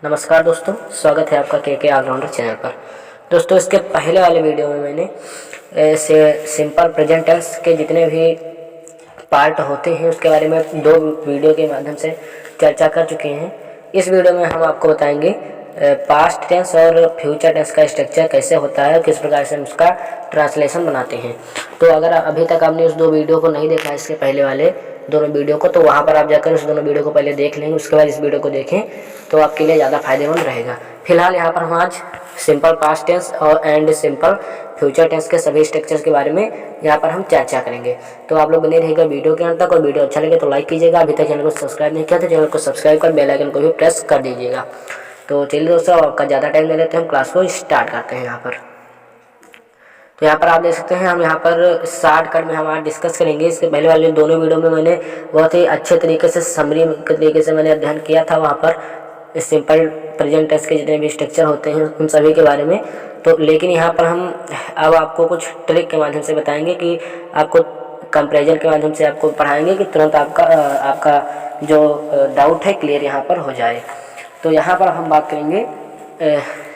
नमस्कार दोस्तों, स्वागत है आपका के ऑलराउंडर चैनल पर। दोस्तों, इसके पहले वाले वीडियो में मैंने सिंपल प्रेजेंट टेंस के जितने भी पार्ट होते हैं उसके बारे में 2 वीडियो के माध्यम से चर्चा कर चुके हैं। इस वीडियो में हम आपको बताएंगे पास्ट टेंस और फ्यूचर टेंस का स्ट्रक्चर कैसे होता है और किस प्रकार से हम उसका ट्रांसलेशन बनाते हैं। तो अगर अभी तक आपने उस 2 वीडियो को नहीं देखा, इसके पहले वाले दोनों वीडियो को, तो वहाँ पर आप जाकर उस दोनों वीडियो को पहले देख लेंगे, उसके बाद इस वीडियो को देखें तो आपके लिए ज़्यादा फायदेमंद रहेगा। फिलहाल यहाँ पर हम आज सिंपल पास्ट टेंस और एंड सिंपल फ्यूचर टेंस के सभी स्ट्रक्चर्स के बारे में यहाँ पर हम चर्चा करेंगे। तो आप लोग बने रहेगा वीडियो के अंत तक, और वीडियो अच्छा लगे तो लाइक कीजिएगा। अभी तक चैनल को सब्सक्राइब नहीं किया तो चैनल को सब्सक्राइब कर बेल आइकन को भी प्रेस कर दीजिएगा। तो चलिए दोस्तों, आपका ज़्यादा टाइम ले लेते हैं, हम क्लास को स्टार्ट करते हैं। यहाँ पर तो यहाँ पर आप देख सकते हैं, हम यहाँ पर शॉर्टकट में हम आज डिस्कस करेंगे। इसके पहले वाले दोनों वीडियो में मैंने बहुत ही अच्छे तरीके से समरी के तरीके से मैंने अध्ययन किया था वहाँ पर सिंपल प्रेजेंट टेंस के जितने भी स्ट्रक्चर होते हैं उन सभी के बारे में। तो लेकिन यहाँ पर हम अब आपको कुछ ट्रिक के माध्यम से बताएंगे कि आपको कंपैरिजन के माध्यम से आपको पढ़ाएंगे कि तुरंत आपका जो डाउट है क्लियर यहाँ पर हो जाए। तो यहाँ पर हम बात करेंगे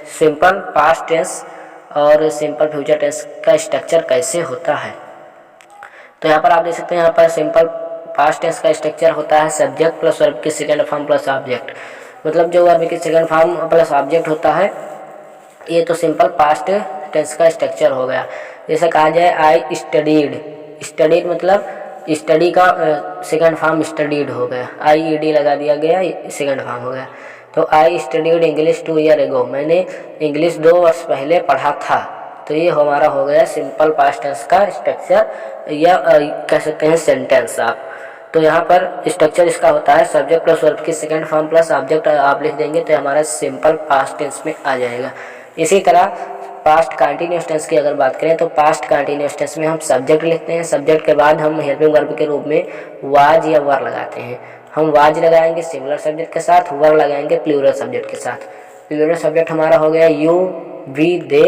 सिंपल पास्ट टेंस और सिंपल फ्यूचर टेंस का स्ट्रक्चर कैसे होता है। तो यहाँ पर आप देख सकते हैं, यहाँ पर सिंपल पास्ट टेंस का स्ट्रक्चर होता है सब्जेक्ट प्लस वर्ब की सेकंड फॉर्म प्लस ऑब्जेक्ट। मतलब जो वर्ब की सेकंड फॉर्म प्लस ऑब्जेक्ट होता है, ये तो सिंपल पास्ट टेंस का स्ट्रक्चर हो गया। जैसे कहा जाए आई स्टडीड, स्टडीड मतलब स्टडी का सेकंड फॉर्म स्टडीड हो गया, IED लगा दिया गया, सेकंड फॉर्म हो गया। तो I studied English 2 year ago, मैंने इंग्लिश 2 वर्ष पहले पढ़ा था। तो ये हमारा हो गया सिंपल पास्ट टेंस का स्ट्रक्चर, या कह सकते हैं सेंटेंस आप। तो यहाँ पर स्ट्रक्चर इसका होता है सब्जेक्ट प्लस वर्ब की सेकंड फॉर्म प्लस ऑब्जेक्ट आप लिख देंगे तो हमारा सिंपल पास्ट टेंस में आ जाएगा। इसी तरह पास्ट कंटिन्यूअस टेंस की अगर बात करें तो पास्ट कंटिन्यूअस टेंस में हम सब्जेक्ट लिखते हैं, सब्जेक्ट के बाद हम हेल्पिंग वर्ब के रूप में वाज या वर लगाते हैं। हम वाज लगाएंगे सिंगुलर सब्जेक्ट के साथ, वर लगाएंगे प्लूरल सब्जेक्ट के साथ। प्लूरल सब्जेक्ट हमारा हो गया you we they,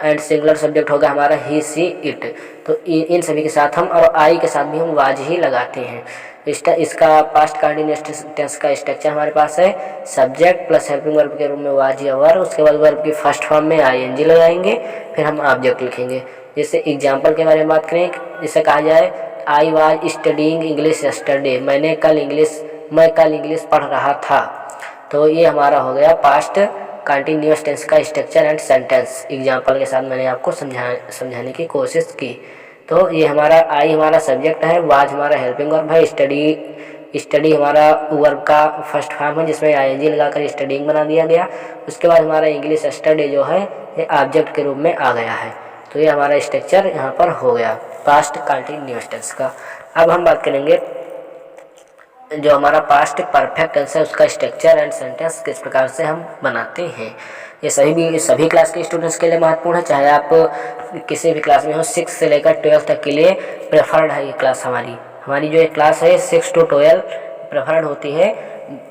and singular subject होगा हमारा ही सी इट। तो इन सभी के साथ हम, और आई के साथ भी हम वाज ही लगाते हैं। इसका पास्ट कंटिन्यूअस टेंस का स्ट्रक्चर हमारे पास है सब्जेक्ट प्लस हेल्पिंग वर्ब के रूप में वाज या वर, उसके बाद वर्ब की फर्स्ट फॉर्म में ING लगाएंगे, फिर हम ऑब्जेक्ट लिखेंगे। जैसे एग्जाम्पल के बारे में बात करें, जैसे कहा जाए I was studying English yesterday, मैं कल इंग्लिश पढ़ रहा था। तो ये हमारा हो गया पास्ट कंटिन्यूअस टेंस का स्ट्रक्चर एंड सेंटेंस। एग्जाम्पल के साथ मैंने आपको समझाने की कोशिश की। तो ये हमारा आई हमारा सब्जेक्ट है, वाज हमारा हेल्पिंग वर्ब है, स्टडी हमारा वर्ब का फर्स्ट फॉर्म है जिसमें ING लगाकर स्टडीइंग बना दिया गया। उसके बाद हमारा इंग्लिश यस्टरडे जो है ये ऑब्जेक्ट के रूप में आ गया है। तो ये हमारा स्ट्रक्चर यहाँ पर हो गया पास्ट कंटिन्यूअस टेंस का। अब हम बात करेंगे जो हमारा पास्ट परफेक्ट टेंस है उसका स्ट्रक्चर एंड सेंटेंस किस प्रकार से हम बनाते हैं। ये सभी क्लास के स्टूडेंट्स के लिए महत्वपूर्ण है, चाहे आप किसी भी क्लास में हो। 6 से लेकर 12 तक के लिए प्रेफर्ड है ये क्लास हमारी जो ये क्लास है 6 to 12 प्रेफर्ड होती है,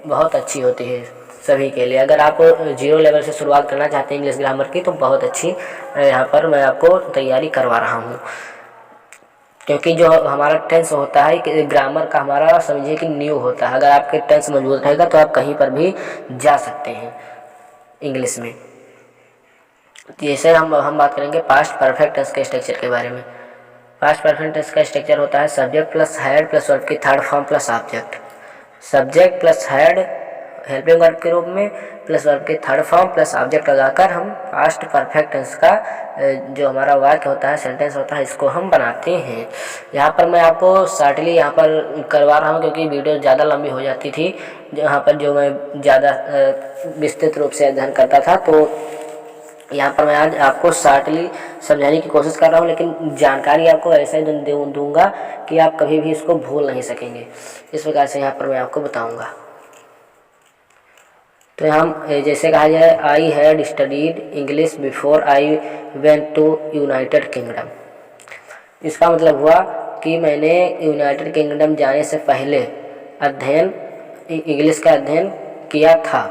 बहुत अच्छी होती है सभी के लिए। अगर आप 0 लेवल से शुरुआत करना चाहते हैं इंग्लिश ग्रामर की तो बहुत अच्छी यहाँ पर मैं आपको तैयारी करवा रहा हूँ, क्योंकि जो हमारा टेंस होता है कि ग्रामर का हमारा समझिए कि न्यू होता है। अगर आपके टेंस मौजूद रहेगा तो आप कहीं पर भी जा सकते हैं इंग्लिश में। जैसे हम बात करेंगे पास्ट परफेक्ट टेंस के स्ट्रक्चर के बारे में। पास्ट परफेक्ट टेंस का स्ट्रक्चर होता है subject plus had plus verb की third form plus object. Subject plus had helping verb के रूप में प्लस वर्ब के थर्ड फॉर्म प्लस ऑब्जेक्ट लगाकर हम पास्ट परफेक्ट टेंस का जो हमारा वाक्य होता है, सेंटेंस होता है, इसको हम बनाते हैं। यहाँ पर मैं आपको शॉर्टली यहाँ पर करवा रहा हूँ क्योंकि वीडियो ज़्यादा लंबी हो जाती थी यहाँ पर, जो मैं ज़्यादा विस्तृत रूप से अध्ययन करता था। तो यहाँ पर मैं आज आपको शॉर्टली समझाने की कोशिश कर रहा हूँ, लेकिन जानकारी आपको ऐसा ही दूंगा कि आप कभी भी इसको भूल नहीं सकेंगे। इस प्रकार से यहाँ पर मैं आपको बताऊँगा। तो हम जैसे कहा जाए I had studied English before I went to United Kingdom. इसका मतलब हुआ कि मैंने यूनाइटेड किंगडम जाने से पहले इंग्लिश का अध्ययन किया था।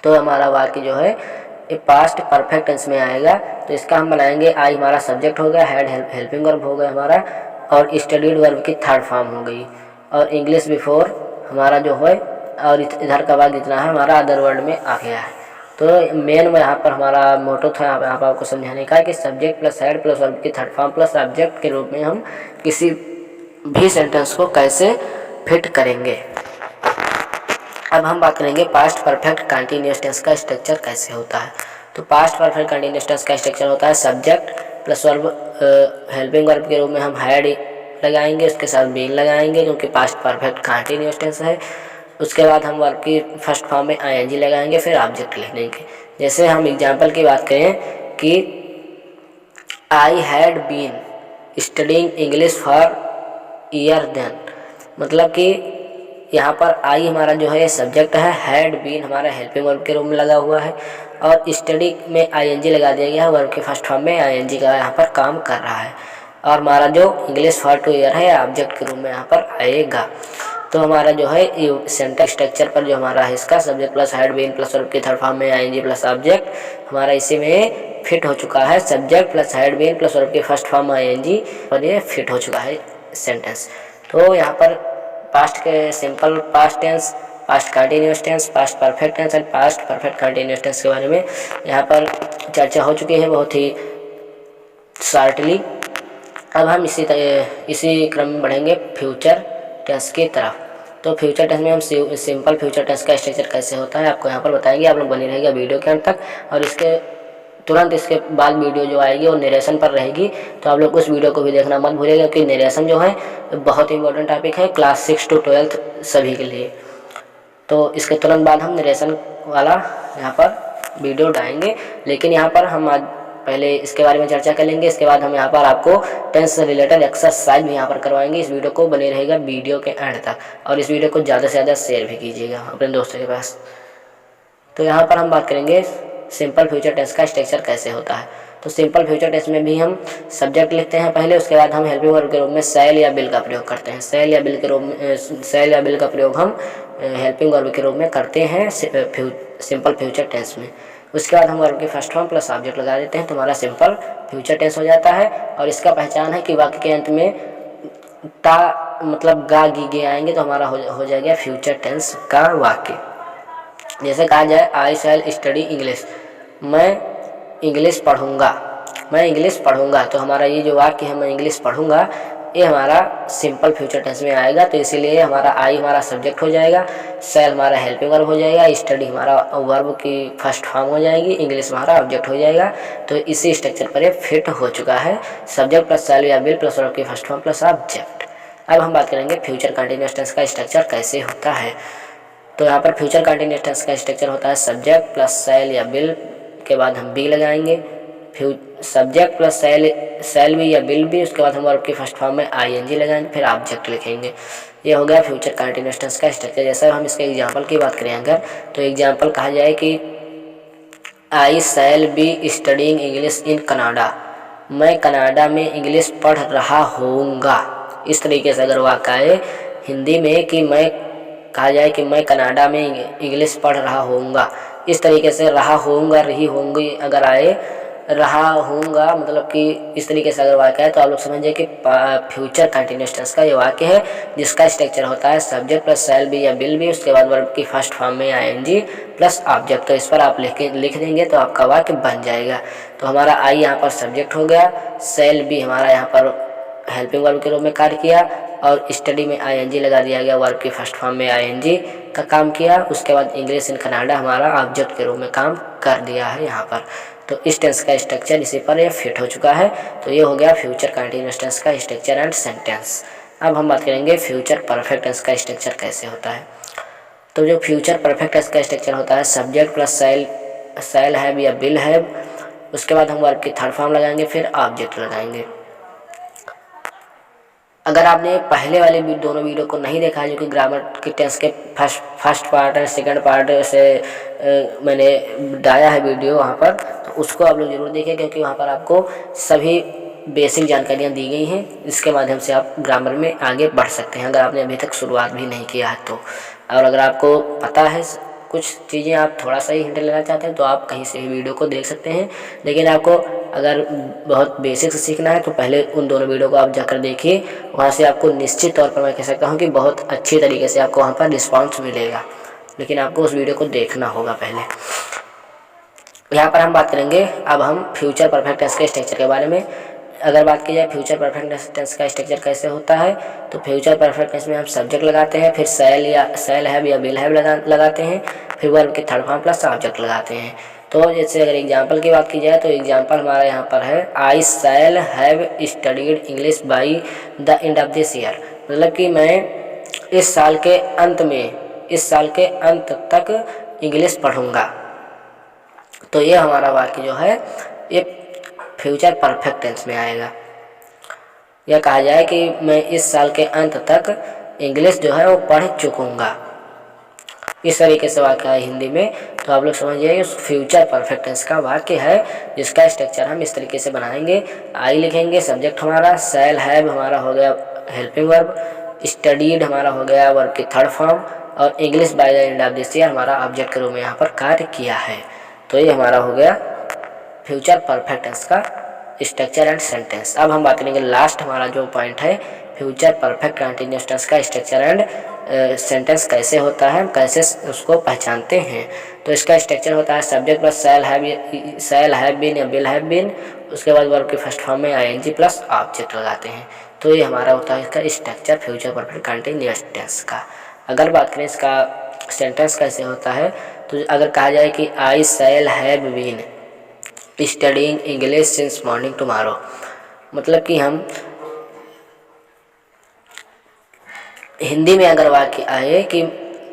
तो हमारा वाक्य जो है ये पास्ट परफेक्ट टेंस में आएगा। तो इसका हम बनाएंगे आई हमारा सब्जेक्ट हो गया, हेड हेल्पिंग वर्ब हो गया हमारा, और स्टडीड वर्ब की थर्ड फॉर्म हो गई, और इंग्लिश बिफोर हमारा जो है और इधर का भाग जितना है हमारा अदर वर्ड में आ गया है। तो मेन में यहाँ पर हमारा मोटो था यहाँ पर आपको समझाने का कि subject plus had plus verb की थर्ड फॉर्म प्लस ऑब्जेक्ट के रूप में हम किसी भी सेंटेंस को कैसे फिट करेंगे। अब हम बात करेंगे पास्ट परफेक्ट कंटीन्यूअस टेंस का स्ट्रक्चर कैसे होता है। तो पास्ट परफेक्ट कंटीन्यूअस टेंस का स्ट्रक्चर होता है subject plus verb, helping verb के रूप में हम हैड लगाएंगे, उसके साथ बीन लगाएंगे क्योंकि पास्ट परफेक्ट कंटीन्यूअस टेंस है। उसके बाद हम वर्ब की फर्स्ट फॉर्म में आईएनजी लगाएंगे, फिर ऑब्जेक्ट लिख देंगे। जैसे हम एग्जांपल की बात करें कि I had been studying English for year then, मतलब कि यहाँ पर आई हमारा जो है सब्जेक्ट है, हैड बीन हमारा हेल्पिंग वर्ब के रूप में लगा हुआ है और स्टडी में आईएनजी लगा दिया गया है, वर्ब के फर्स्ट फॉर्म में आईएनजी का यहाँ पर काम कर रहा है। और हमारा जो इंग्लिश फॉर टू ईयर है ऑब्जेक्ट के रूप में यहाँ पर आएगा। तो हमारा जो है सेंटेंस स्ट्रक्चर पर जो हमारा है इसका subject plus had been plus verb के थर्ड फॉर्म में आईएनजी प्लस ऑब्जेक्ट हमारा इसी में फिट हो चुका है। Subject plus had been plus verb के फर्स्ट फॉर्म में आईएनजी और ये फिट हो चुका है सेंटेंस। तो यहाँ पर पास्ट के simple past tense, past continuous tense, past perfect tense and past perfect continuous tense के बारे में यहाँ पर चर्चा हो चुकी है बहुत ही शॉर्टली। अब हम इसी क्रम में बढ़ेंगे फ्यूचर टेंस की तरफ। तो फ्यूचर टेंस में हम सिंपल फ्यूचर टेंस का स्ट्रक्चर कैसे होता है आपको यहाँ पर बताएंगे। आप लोग बनी रहेगा वीडियो के अंत तक और इसके तुरंत इसके बाद वीडियो जो आएगी वो नरेशन पर रहेगी, तो आप लोग उस वीडियो को भी देखना मत भूलिएगा क्योंकि नरेशन जो है बहुत इंपॉर्टेंट टॉपिक है क्लास 6 to 12 सभी के लिए। तो इसके तुरंत बाद हम नरेशन वाला यहाँ पर वीडियो डालेंगे, लेकिन यहाँ पर हम आज पहले इसके बारे में चर्चा कर लेंगे। इसके बाद हम यहाँ पर आपको टेंस से रिलेटेड एक्सरसाइज भी यहाँ पर करवाएंगे। इस वीडियो को बने रहेगा वीडियो के एंड तक और इस वीडियो को ज़्यादा से ज़्यादा शेयर भी कीजिएगा अपने दोस्तों के पास। तो यहाँ पर हम बात करेंगे सिंपल फ्यूचर टेंस का स्ट्रक्चर कैसे होता है। तो सिंपल फ्यूचर टेंस में भी हम सब्जेक्ट लिखते हैं पहले, उसके बाद हम हेल्पिंग वर्ब के रूप में शैल या विल का प्रयोग करते हैं। शैल या विल के रूप में शैल या विल का प्रयोग हम हेल्पिंग वर्ब के रूप में करते हैं सिंपल फ्यूचर टेंस में। उसके बाद हम वर्ब के फर्स्ट फॉर्म प्लस ऑब्जेक्ट लगा देते हैं तो हमारा सिंपल फ्यूचर टेंस हो जाता है। और इसका पहचान है कि वाक्य के अंत में ता मतलब गा गी गे आएंगे तो हमारा हो जाएगा फ्यूचर टेंस का वाक्य। जैसे कहा जाए आई शैल स्टडी इंग्लिश, मैं इंग्लिश पढ़ूंगा, मैं इंग्लिश पढ़ूंगा, तो हमारा ये जो वाक्य है मैं इंग्लिश पढ़ूंगा ये हमारा सिंपल फ्यूचर टेंस में आएगा। तो इसीलिए हमारा आई हमारा सब्जेक्ट हो जाएगा, शैल हमारा हेल्पिंग वर्ब हो जाएगा, स्टडी हमारा वर्ब की फर्स्ट फॉर्म हो जाएगी, इंग्लिश हमारा ऑब्जेक्ट हो जाएगा। तो इसी स्ट्रक्चर पर ये फिट हो चुका है सब्जेक्ट प्लस शैल या विल प्लस वर्ब की फर्स्ट फॉर्म प्लस ऑब्जेक्ट। अब हम बात करेंगे फ्यूचर कंटिन्यूअस टेंस का स्ट्रक्चर कैसे होता है। तो यहाँ पर फ्यूचर कंटिन्यूअस टेंस का स्ट्रक्चर होता है सब्जेक्ट प्लस शैल या विल के बाद हम बी लगाएंगे, सब्जेक्ट प्लस शैल भी या विल भी, उसके बाद हम वर्ब की फर्स्ट फॉर्म में आईएनजी लगाएंगे, फिर ऑब्जेक्ट लिखेंगे। ये हो गया फ्यूचर कंटिन्यूअस टेंस का स्ट्रक्चर। जैसा हम इसके एग्जांपल की बात करें अगर, तो एग्जांपल कहा जाए कि I shall be studying English in Canada, मैं कनाडा में इंग्लिश पढ़ रहा होऊंगा। इस तरीके से अगर वाक्य आए हिंदी में कि मैं कहा जाए कि मैं कनाडा में इंग्लिश पढ़ रहा होऊंगा, इस तरीके से रहा होऊंगा रही होंगी अगर आए, रहा होऊंगा मतलब कि इस तरीके से अगर वाक्य है तो आप लोग समझिए कि फ्यूचर कंटिन्यूअस टेंस का ये वाक्य है जिसका स्ट्रक्चर होता है सब्जेक्ट प्लस शैल बी या विल बी, उसके बाद वर्ब की फर्स्ट फॉर्म में आईएनजी प्लस ऑब्जेक्ट। तो इस पर आप लिख देंगे तो आपका वाक्य बन जाएगा। तो हमारा आई यहाँ पर सब्जेक्ट हो गया, शैल बी हमारा यहाँ पर हेल्पिंग वर्ब के रूप में कार्य किया और स्टडी में आईएनजी लगा दिया गया, वर्ब की फर्स्ट फॉर्म में आईएनजी का काम किया। उसके बाद इंग्लिश इन कनाडा हमारा ऑब्जेक्ट के रूप में काम कर दिया है यहाँ पर। तो इस टेंस का स्ट्रक्चर इसी पर ये फिट हो चुका है। तो ये हो गया फ्यूचर कंटिन्यूअस टेंस का स्ट्रक्चर एंड सेंटेंस। अब हम बात करेंगे फ्यूचर परफेक्ट टेंस का स्ट्रक्चर कैसे होता है। तो जो फ्यूचर परफेक्ट टेंस का स्ट्रक्चर होता है सब्जेक्ट प्लस शैल है या विल है, उसके बाद हम वर्ब की थर्ड फॉर्म लगाएंगे, फिर ऑब्जेक्ट लगाएंगे। अगर आपने पहले वाले दोनों वीडियो को नहीं देखा है जो कि ग्रामर के टेंस के फर्स्ट पार्ट और सेकंड पार्ट से मैंने डाला है वीडियो वहाँ पर, तो उसको आप लोग जरूर देखें क्योंकि वहाँ पर आपको सभी बेसिक जानकारियाँ दी गई हैं। इसके माध्यम से आप ग्रामर में आगे बढ़ सकते हैं अगर आपने अभी तक शुरुआत भी नहीं किया है तो। और अगर आपको पता है कुछ चीज़ें आप थोड़ा सा ही हिंट लेना चाहते हैं तो आप कहीं से भी वीडियो को देख सकते हैं, लेकिन आपको अगर बहुत बेसिक से सीखना है तो पहले उन दोनों वीडियो को आप जाकर देखिए। वहाँ से आपको निश्चित तौर पर मैं कह सकता हूँ कि बहुत अच्छी तरीके से आपको वहाँ पर रिस्पॉन्स मिलेगा। लेकिन आपको उस वीडियो को देखना होगा पहले। यहाँ पर हम बात करेंगे अब हम फ्यूचर परफेक्ट टेंस के स्ट्रक्चर के बारे में। अगर बात की जाए फ्यूचर परफेक्ट टेंस का स्ट्रक्चर कैसे होता है, तो फ्यूचर परफेक्ट टेंस में हम सब्जेक्ट लगाते हैं, फिर सेल हैव या विल हैव लगाते हैं, फिर वर्ब के थर्ड फॉर्म प्लस ऑब्जेक्ट लगाते हैं। तो जैसे अगर एग्जाम्पल की बात की जाए तो एग्जाम्पल हमारा यहाँ पर है, I shall have studied English by the end of this year. मतलब कि मैं इस साल के अंत तक इंग्लिश पढ़ूंगा। तो ये हमारा वाक्य जो है ये फ्यूचर परफेक्ट टेंस में आएगा। यह कहा जाए कि मैं इस साल के अंत तक इंग्लिश जो है वो पढ़ चुकूंगा। इस तरीके से वाक्य है हिंदी में। तो आप लोग समझिए फ्यूचर परफेक्ट टेंस का वाक्य है जिसका स्ट्रक्चर हम इस तरीके से बनाएंगे। आई लिखेंगे, सब्जेक्ट हमारा, शैल हैव हमारा हो गया हेल्पिंग वर्ब, स्टडीड हमारा हो गया वर्ब की थर्ड फॉर्म, और English by the end of this year हमारा ऑब्जेक्ट के रूप में यहाँ पर कार्य किया है। तो ये हमारा हो गया फ्यूचर परफेक्ट टेंस का स्ट्रक्चर एंड सेंटेंस। अब हम बात करेंगे लास्ट हमारा जो पॉइंट है, फ्यूचर परफेक्ट कंटिन्यूअस टेंस का स्ट्रक्चर एंड सेंटेंस कैसे होता है, हम कैसे उसको पहचानते हैं। तो इसका स्ट्रक्चर होता है subject plus shall have been या विल हैव बीन, उसके बाद वर्ब के फर्स्ट फॉर्म में आईएनजी प्लस ऑब्जेक्ट लगाते हैं। तो ये हमारा होता है इसका structure future perfect continuous tense का। अगर बात करें इसका सेंटेंस कैसे होता है, तो अगर कहा जाए कि I shall have been studying English since morning tomorrow, मतलब कि हम हिंदी में अगर वाक्य आए कि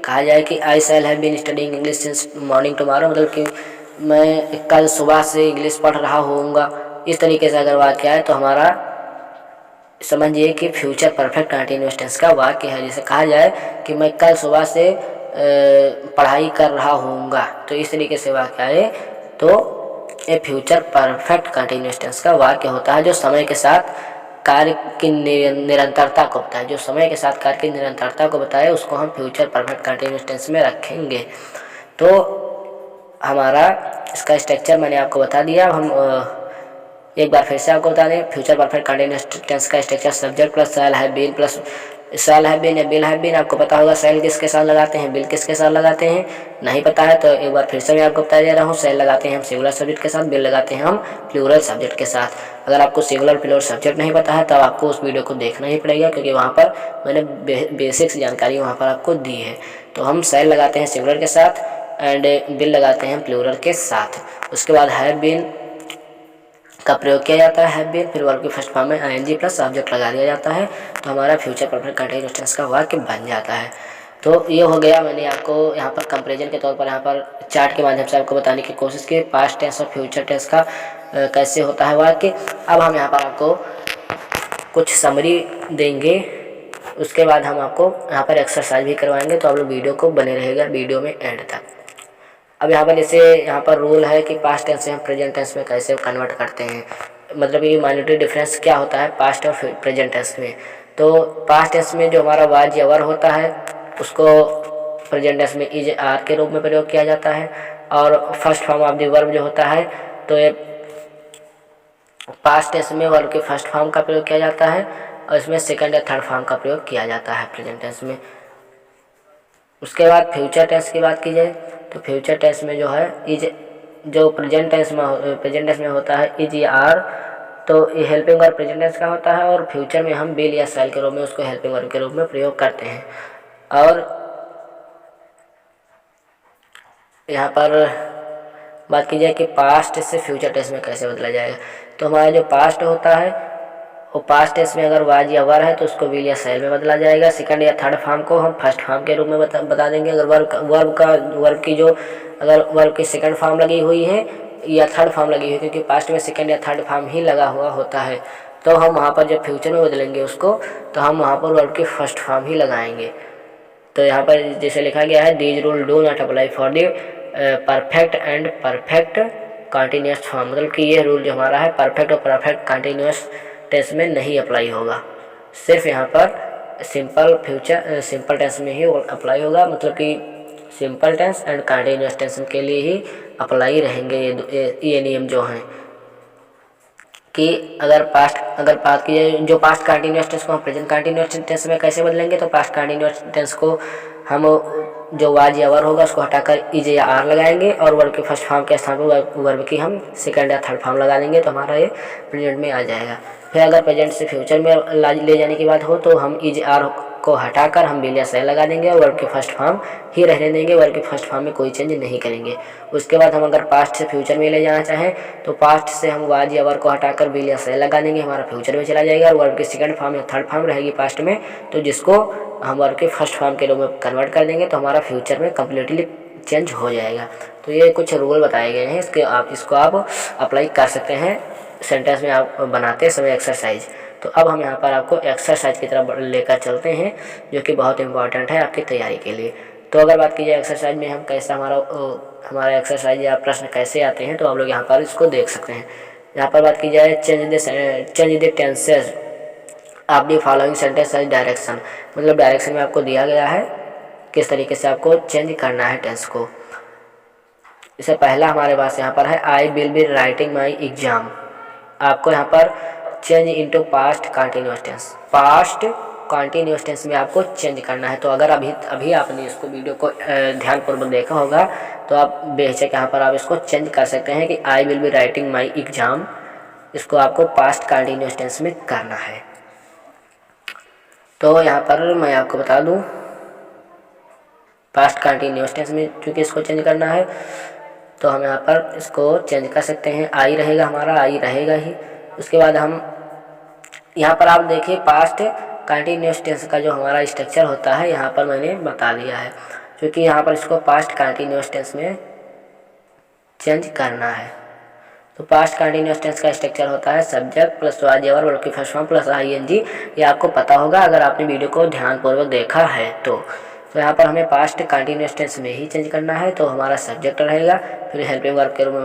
कहा जाए कि I shall have been studying English since morning tomorrow, मतलब कि मैं कल सुबह से इंग्लिश पढ़ रहा होऊंगा, इस तरीके से अगर वाक्य आए तो हमारा समझिए कि फ्यूचर परफेक्ट कंटिन्यूअस टेंस का वाक्य है। जैसे कहा जाए कि मैं कल सुबह से पढ़ाई कर रहा होऊंगा, तो इस तरीके से वाक्य आए तो ये फ्यूचर परफेक्ट कंटिन्यूअस टेंस का वाक्य होता है, जो समय के साथ कार्य की निरंतरता को बताए। जो समय के साथ कार्य की निरंतरता को बताए उसको हम फ्यूचर परफेक्ट कंटिन्यूअस टेंस में रखेंगे। तो हमारा इसका स्ट्रक्चर मैंने आपको बता दिया। अब हम एक बार फिर से आपको बता दें, फ्यूचर परफेक्ट कंटिन्यूअस टेंस का structure subject plus shall have been plus shall have been या विल हैव बीन। आपको पता होगा शैल किसके साथ लगाते हैं, विल किसके साथ लगाते हैं, नहीं पता है तो एक बार फिर से मैं आपको बता दे रहा हूँ। शैल लगाते हैं हम सिंगुलर सब्जेक्ट के साथ, विल लगाते हैं हम प्लूरल सब्जेक्ट के साथ। अगर आपको सिंगुलर प्लूरल सब्जेक्ट नहीं पता है तब आपको उस वीडियो को देखना ही पड़ेगा, क्योंकि वहाँ पर मैंने बेसिक्स जानकारी वहाँ पर आपको दी है। तो हम शैल लगाते हैं सिंगुलर के साथ एंड विल लगाते हैं प्लूरल के साथ। उसके बाद हैव बीन का प्रयोग किया जाता है, हैव बीन, फिर वर्ब के फर्स्ट फॉर्म में आईएनजी प्लस ऑब्जेक्ट लगा दिया जाता है, तो हमारा फ्यूचर परफेक्ट कंटिन्यूअस टेंस का वाक्य बन जाता है। तो ये हो गया, मैंने आपको यहाँ पर कंपैरिजन के तौर पर यहाँ पर चार्ट के माध्यम से आपको बताने की कोशिश की पास्ट टेंस और फ्यूचर टेंस का कैसे होता है वाक्य। अब हम यहाँ पर आपको कुछ समरी देंगे, उसके बाद हम आपको यहाँ पर एक्सरसाइज भी करवाएंगे, तो आप लोग वीडियो को बने रहेगा वीडियो में एंड तक। अब यहाँ पर जैसे यहाँ पर रूल है कि पास्ट टेंस से हम प्रेजेंट टेंस में कैसे कन्वर्ट करते हैं, मतलब ये माइनॉरिटी डिफरेंस क्या होता है पास्ट और प्रेजेंट टेंस में। तो पास्ट टेंस में जो हमारा वाज या वर होता है उसको प्रेजेंट टेंस में इज आर के रूप में प्रयोग किया जाता है, और first form of the verb जो होता है तो ये पास्ट टेंस में वर्ब के फर्स्ट फॉर्म का प्रयोग किया जाता है, और इसमें सेकंड या थर्ड फॉर्म का प्रयोग किया जाता है प्रेजेंट टेंस में। उसके बाद फ्यूचर टेंस की बात की जाए तो फ्यूचर टेंस में जो है इज, जो प्रेजेंट टेंस में होता है इज या आर, तो ये हेल्पिंग वर्ब प्रेजेंट टेंस का होता है, और फ्यूचर में हम विल या शैल के रूप में उसको हेल्पिंग वर्ब के रूप में प्रयोग करते हैं। और यहाँ पर बात की जाए कि पास्ट से फ्यूचर टेंस में कैसे बदला जाएगा, तो हमारा जो पास्ट होता है वो पास्ट टेंस में अगर वाज या वर है तो उसको विल या शैल में बदला जाएगा। सेकंड या थर्ड फॉर्म को हम फर्स्ट फॉर्म के रूप में बता देंगे। अगर वर्ब की जो अगर वर्ब की सेकंड फॉर्म लगी हुई है या थर्ड फॉर्म लगी हुई है, क्योंकि पास्ट में सेकंड या थर्ड फॉर्म ही लगा हुआ होता है, तो हम वहाँ पर जब फ्यूचर में बदलेंगे उसको तो हम वहाँ पर वर्ब की फर्स्ट फॉर्म ही लगाएंगे। तो यहाँ पर जैसे लिखा गया है, these rule do not apply for the perfect and perfect continuous form, मतलब कि ये रूल जो हमारा है परफेक्ट और परफेक्ट कंटिन्यूअस टेंस में नहीं अप्लाई होगा, सिर्फ यहाँ पर सिंपल टेंस में ही अप्लाई होगा, मतलब कि simple tense and continuous tense के लिए ही अप्लाई रहेंगे ये नियम जो हैं। कि अगर बात की जाए जो पास्ट कंटिन्यूअस टेंस को हम प्रेजेंट कंटिन्यूअस टेंस में कैसे बदलेंगे, तो पास्ट कंटिन्यूअस टेंस को हम जो वाज या वर होगा उसको हटाकर इज या आर लगाएंगे और वर्ब के फर्स्ट फॉर्म के स्थान पर वर्ब की हम सेकंड या थर्ड फॉर्म लगा देंगे तो हमारा ये प्रेजेंट में आ जाएगा। फिर अगर प्रेजेंट से फ्यूचर में ले जाने की बात हो तो हम इज आर को हटाकर हम विल या शैल लगा देंगे और वर्ब के फर्स्ट फॉर्म ही रहने देंगे, वर्ब के फर्स्ट फॉर्म में कोई चेंज नहीं करेंगे। उसके बाद हम अगर पास्ट से फ्यूचर में ले जाना चाहें तो पास्ट से हम वाज या वर को हटाकर विल या शैल लगा देंगे, हमारा फ्यूचर में चला जाएगा और वर्ब की सेकंड फॉर्म या थर्ड फॉर्म रहेगी पास्ट में, तो जिसको हम वर्ब के फर्स्ट फॉर्म के रूप में कन्वर्ट कर देंगे तो हमारा फ्यूचर में कम्प्लीटली चेंज हो जाएगा। तो ये कुछ रूल बताए गए हैं, इसको आप अप्लाई कर सकते हैं सेंटेंस में आप बनाते समय एक्सरसाइज। तो अब हम यहाँ पर आपको एक्सरसाइज की तरफ लेकर चलते हैं जो कि बहुत इंपॉर्टेंट है आपकी तैयारी के लिए। तो अगर बात की जाए एक्सरसाइज में हम कैसा हमारा एक्सरसाइज या प्रश्न कैसे आते हैं तो आप लोग यहाँ पर इसको देख सकते हैं। यहाँ पर बात की जाए change the tenses of the following sentence as direction, मतलब डायरेक्शन में आपको दिया गया है किस तरीके से आपको चेंज करना है टेंस को। इससे पहला हमारे पास यहाँ पर है I will be writing my exam, आपको यहाँ पर change into past continuous tense, past continuous tense में आपको चेंज करना है। तो अगर अभी आपने इसको वीडियो को ध्यानपूर्वक देखा होगा तो आप बेहिचक यहाँ पर आप इसको चेंज कर सकते हैं कि आई will be writing my exam, इसको आपको पास्ट कंटिन्यूअस टेंस में करना है। तो यहाँ पर मैं आपको बता दूँ पास्ट कंटिन्यूअस टेंस में क्योंकि इसको चेंज करना है तो हम यहाँ पर इसको चेंज कर सकते हैं, आई रहेगा हमारा, आई रहेगा ही। उसके बाद हम यहाँ पर आप देखिए पास्ट कंटिन्यूअस टेंस का जो हमारा स्ट्रक्चर होता है यहाँ पर मैंने बता दिया है, क्योंकि यहाँ पर इसको पास्ट कंटिन्यूअस टेंस में चेंज करना है। तो पास्ट कंटिन्यूअस टेंस का स्ट्रक्चर होता है सब्जेक्ट प्लस वाज या वर्ब वर्ब की फर्स्ट फॉर्म प्लस आईएनजी, ये आपको पता होगा अगर आपने वीडियो को ध्यानपूर्वक देखा है तो यहाँ पर हमें पास्ट कंटिन्यूअस टेंस में ही चेंज करना है। तो हमारा सब्जेक्ट रहेगा, फिर हेल्पिंग वर्ब के रूप में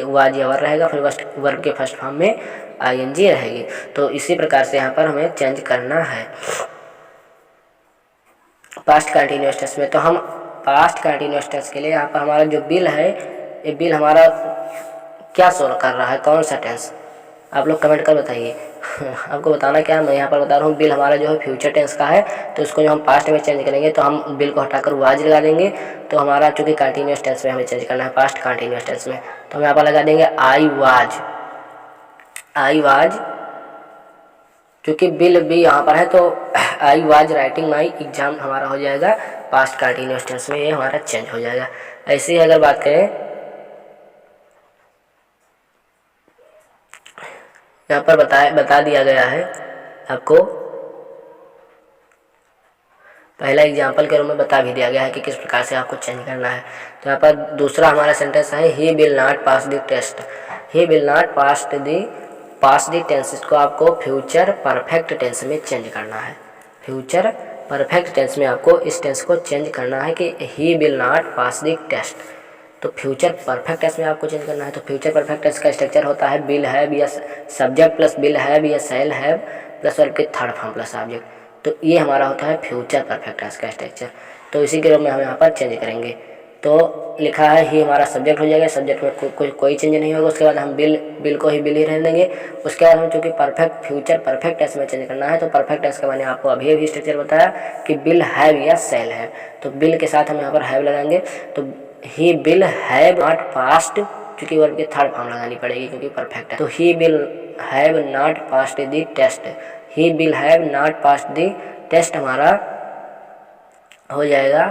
वाज या वर्ब रहेगा, फिर वर्ब के फर्स्ट फॉर्म में आईएनजी रहेगी। तो इसी प्रकार से यहाँ पर हमें चेंज करना है पास्ट कंटिन्यूअस टेंस में। तो हम पास्ट कंटिन्यूअस टेंस के लिए यहाँ पर हमारा जो बिल है, ये बिल हमारा क्या शो कर रहा है, कौन सा टेंस, आप लोग कमेंट कर बताइए। आपको बताना क्या, मैं यहाँ पर बता रहा हूँ बिल हमारा जो है फ्यूचर टेंस का है, तो इसको जो हम पास्ट में चेंज करेंगे तो हम बिल को हटाकर वाज लगा देंगे। तो हमारा चूँकि कंटिन्यूअस टेंस में हमें चेंज करना है पास्ट कंटिन्यूअस टेंस में, तो हम यहाँ पर लगा देंगे आई वाज, क्योंकि बिल भी यहाँ पर है तो I was writing my exam हमारा हो जाएगा पास्ट कंटिन्यूअस टेंस में, ये हमारा चेंज हो जाएगा। ऐसे ही अगर बात करें यहाँ पर बता दिया गया है आपको, पहला एग्जाम्पल के रूप में बता भी दिया गया है कि किस प्रकार से आपको चेंज करना है। तो यहाँ पर दूसरा हमारा सेंटेंस है he will not pass the test, he will not pass the tense, इसको आपको फ्यूचर परफेक्ट टेंस में चेंज करना है। फ्यूचर परफेक्ट टेंस में आपको इस टेंस को चेंज करना है कि he will not pass the test. तो फ्यूचर परफेक्ट टेंस में आपको चेंज करना है। तो फ्यूचर परफेक्ट टेंस का स्ट्रक्चर होता है बिल हैव या सब्जेक्ट प्लस बिल हैव या शैल हैव प्लस वर्ब के थर्ड फॉर्म प्लस ऑब्जेक्ट। तो ये हमारा होता है फ्यूचर परफेक्ट टेंस का स्ट्रक्चर। तो इसी के रूप में हम यहाँ पर चेंज करेंगे। तो लिखा है ही हमारा सब्जेक्ट हो जाएगा, सब्जेक्ट में कोई चेंज नहीं होगा। उसके बाद हम बिल को ही बिल ही रहने देंगे। उसके बाद हम चूँकि फ्यूचर परफेक्ट टेंस में चेंज करना है, तो परफेक्ट टेंस का मैंने आपको अभी स्ट्रक्चर बताया कि बिल हैव या शैल हैव। तो बिल के साथ हम यहाँ पर हैव लगाएंगे, तो he will have not passed, क्योंकि वर्ब की थर्ड फॉर्म लगानी पड़ेगी क्योंकि परफेक्ट है। तो he will have not passed the test, he will have not passed the test हमारा हो जाएगा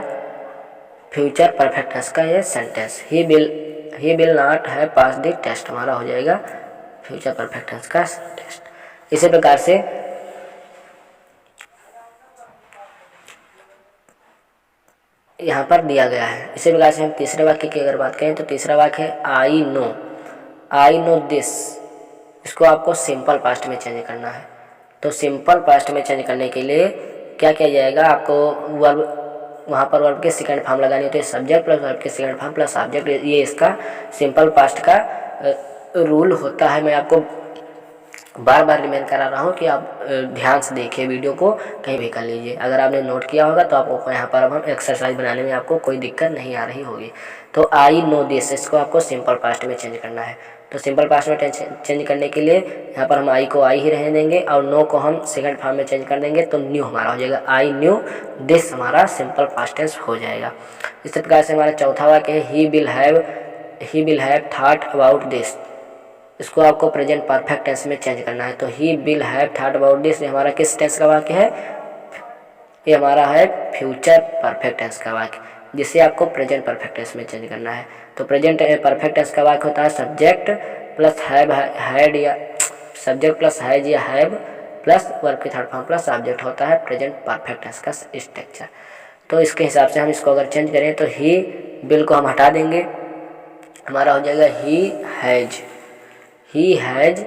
फ्यूचर परफेक्ट टेंस का ये sentence. He will not have passed the test हमारा हो जाएगा फ्यूचर परफेक्ट टेंस का टेस्ट। इसी प्रकार से यहाँ पर दिया गया है। इसी प्रकार से हम तीसरे वाक्य की अगर बात करें तो तीसरा वाक्य है आई नो दिस, इसको आपको सिंपल पास्ट में चेंज करना है। तो सिंपल पास्ट में चेंज करने के लिए क्या किया जाएगा, आपको वर्ब वहाँ पर वर्ब के सेकंड फॉर्म लगानी होती है, सब्जेक्ट प्लस वर्ब के सेकंड फॉर्म प्लस ऑब्जेक्ट, ये इसका सिंपल पास्ट का रूल होता है। मैं आपको बार बार रिमेंड करा रहा हूँ कि आप ध्यान से देखिए वीडियो को, कहीं भी कर लीजिए। अगर आपने नोट किया होगा तो आपको यहाँ पर अब हम एक्सरसाइज बनाने में आपको कोई दिक्कत नहीं आ रही होगी। तो आई नो दिस, इसको आपको सिंपल पास्ट में चेंज करना है। तो सिंपल पास्ट में चेंज करने के लिए यहाँ पर हम आई को आई ही रहने देंगे और नो को हम सेकंड फॉर्म में चेंज कर देंगे, तो न्यू हमारा हो जाएगा। आई न्यू दिस हमारा सिंपल पास्ट टेंस हो जाएगा। इसी प्रकार से हमारा चौथा वाक्य है he will have thought about this. इसको आपको प्रेजेंट परफेक्ट टेंस में चेंज करना है। तो he will have thought about this ये हमारा किस टेंस का वाक्य है? ये हमारा है फ्यूचर परफेक्ट टेंस का वाक्य, जिसे आपको प्रेजेंट परफेक्ट टेंस में चेंज करना है। तो प्रेजेंट परफेक्ट टेंस का वाक्य होता है सब्जेक्ट प्लस हैव हैड या सब्जेक्ट प्लस हैज या हैव प्लस वर्ब की थर्ड फॉर्म प्लस ऑब्जेक्ट होता है प्रेजेंट परफेक्ट टेंस का स्ट्रक्चर। तो इसके हिसाब से हम इसको अगर चेंज करें तो ही विल को हम हटा देंगे, हमारा हो जाएगा he has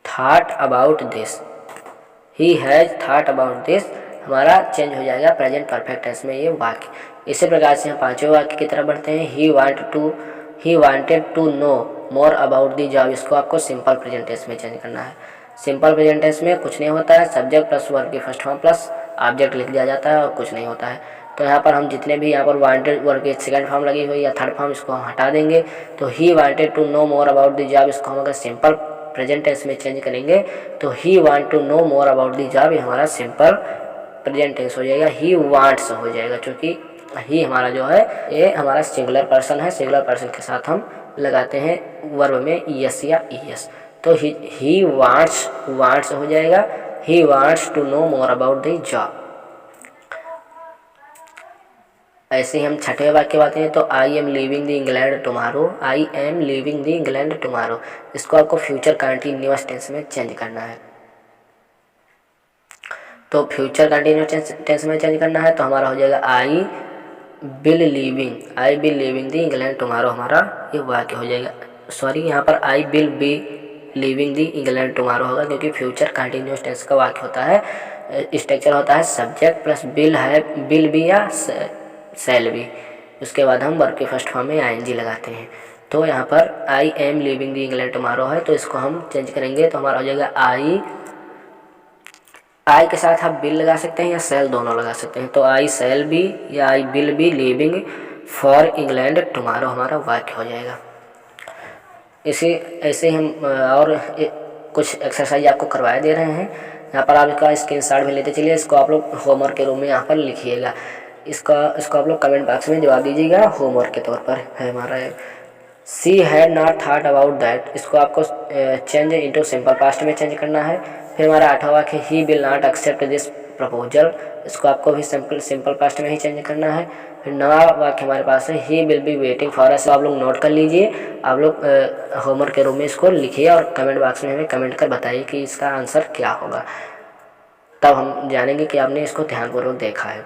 thought about this. He has thought about this हमारा चेंज हो जाएगा प्रेजेंट परफेक्ट टेंस में ये वाक्य। इसी प्रकार से हम पांचवें वाक्य की तरफ बढ़ते हैं। He wanted to know more about the job. इसको आपको सिंपल प्रेजेंट टेंस में चेंज करना है। सिंपल प्रेजेंट टेंस में कुछ नहीं होता है, सब्जेक्ट प्लस वर्ब की फर्स्ट फॉर्म प्लस ऑब्जेक्ट लिख दिया जाता है और कुछ नहीं होता है। तो यहाँ पर हम जितने भी यहाँ पर वांटेड वर्ब की सेकंड फॉर्म लगी हुई या थर्ड फॉर्म इसको हम हटा देंगे। तो he wanted to know more about the job इसको हम अगर सिंपल प्रेजेंट टेंस में चेंज करेंगे तो he want to know more about the job ये हमारा सिंपल प्रेजेंट टेंस हो जाएगा। ही वांट्स हो जाएगा, क्योंकि ही हमारा जो है ये हमारा सिंगुलर पर्सन है। सिंगुलर पर्सन के साथ हम लगाते हैं वर्ब में यस या ईएस। तो ही वांट्स हो जाएगा। He wants to know more about the job. ऐसे ही हम छठे वाक्य बातें हैं। तो I am leaving the England tomorrow. I am leaving the England tomorrow इसको आपको फ्यूचर कंटिन्यूअस टेंस में चेंज करना है। तो फ्यूचर कंटिन्यूअस टेंस में चेंज करना है तो हमारा हो जाएगा I will leaving the England tomorrow हमारा ये वाक्य हो जाएगा। सॉरी, यहाँ पर I will be leaving the England tomorrow होगा, क्योंकि फ्यूचर कंटिन्यूअस टेंस का वाक्य होता है। स्ट्रक्चर होता है सब्जेक्ट प्लस विल बी या शैल बी, उसके बाद हम वर्ब के फर्स्ट फॉर्म में आईएनजी लगाते हैं। तो यहाँ पर आई am leaving the England tomorrow है, तो इसको हम चेंज करेंगे तो हमारा हो जाएगा आई के साथ आप विल लगा सकते हैं या सेल दोनों लगा सकते हैं। तो आई सेल बी या आई will be leaving for England tomorrow हमारा वाक्य हो जाएगा। ऐसे हम और कुछ एक्सरसाइज आपको करवाए दे रहे हैं। यहाँ पर आप इसका स्क्रीनशॉट भी लेते चलिए। इसको आप लोग होमवर्क के रूम में यहाँ पर लिखिएगा। इसको आप लोग कमेंट बॉक्स में जवाब दीजिएगा। होमवर्क के तौर पर है हमारा she had not thought about that. इसको आपको चेंज इनटू सिंपल पास्ट में चेंज करना है। फिर हमारा आठवां वाक्य he will not accept this proposal. इसको आपको भी सिंपल पास्ट में ही चेंज करना है। फिर नवा वाक्य हमारे पास है he will be waiting for अस। आप लोग नोट कर लीजिए। आप लोग होमवर्क के रूम में इसको लिखिए और कमेंट बॉक्स में हमें कमेंट कर बताइए कि इसका आंसर क्या होगा, तब हम जानेंगे कि आपने इसको ध्यानपूर्वक देखा है।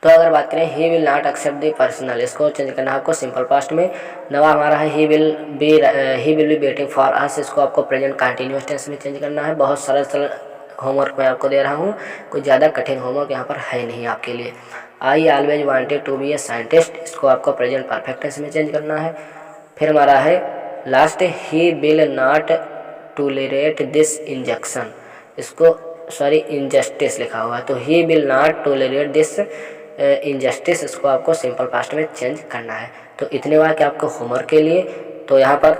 तो अगर बात करें he will not accept the personal, इसको चेंज करना है आपको सिंपल पास्ट में। नवा हमारा है he will be waiting for us. इसको आपको प्रेजेंट कंटिन्यूअस टेंस में चेंज करना है। बहुत सरल होमवर्क मैं आपको दे रहा हूँ, कोई ज़्यादा कठिन होमवर्क यहाँ पर है नहीं आपके लिए। I always wanted to be a scientist. इसको आपको प्रेजेंट परफेक्ट टेंस में चेंज करना है। फिर हमारा है last he will not tolerate this injection. इसको इनजस्टिस लिखा हुआ है, तो he will not tolerate this injustice. इसको आपको सिंपल पास्ट में चेंज करना है। तो इतने वाक्य आपको होमवर्क के लिए तो यहाँ पर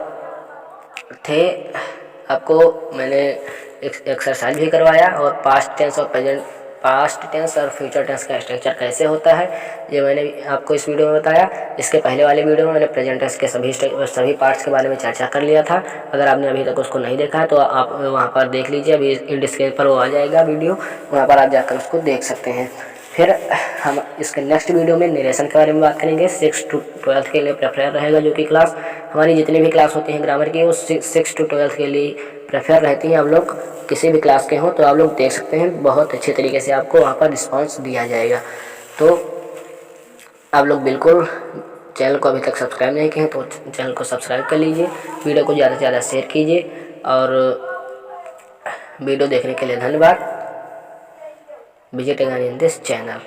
थे। आपको मैंने एक्सरसाइज भी करवाया और पास्ट टेंस और फ्यूचर टेंस का स्ट्रक्चर कैसे होता है ये मैंने आपको इस वीडियो में बताया। इसके पहले वाले वीडियो में मैंने प्रेजेंट टेंस के सभी पार्ट्स के बारे में चर्चा कर लिया था। अगर आपने अभी तक उसको नहीं देखा है तो आप वहाँ पर देख लीजिए। अभी इन डिस्क्रिप्शन पर वो आ जाएगा वीडियो, वहाँ पर आप जाकर उसको देख सकते हैं। फिर हम इसके नेक्स्ट वीडियो में नरेशन के बारे में बात करेंगे। 6 to 12 के लिए प्रेफर रहेगा, जो कि क्लास हमारी जितनी भी क्लास होती हैं ग्रामर की वो 6 to 12 के लिए प्रेफर रहती हैं। आप लोग किसी भी क्लास के हों तो आप लोग देख सकते हैं, बहुत अच्छे तरीके से आपको वहाँ पर रिस्पांस दिया जाएगा। तो आप लोग बिल्कुल चैनल को अभी तक सब्सक्राइब नहीं किए हैं तो चैनल को सब्सक्राइब कर लीजिए। वीडियो को ज़्यादा से ज़्यादा शेयर कीजिए और वीडियो देखने के लिए धन्यवाद। Visit again in this channel.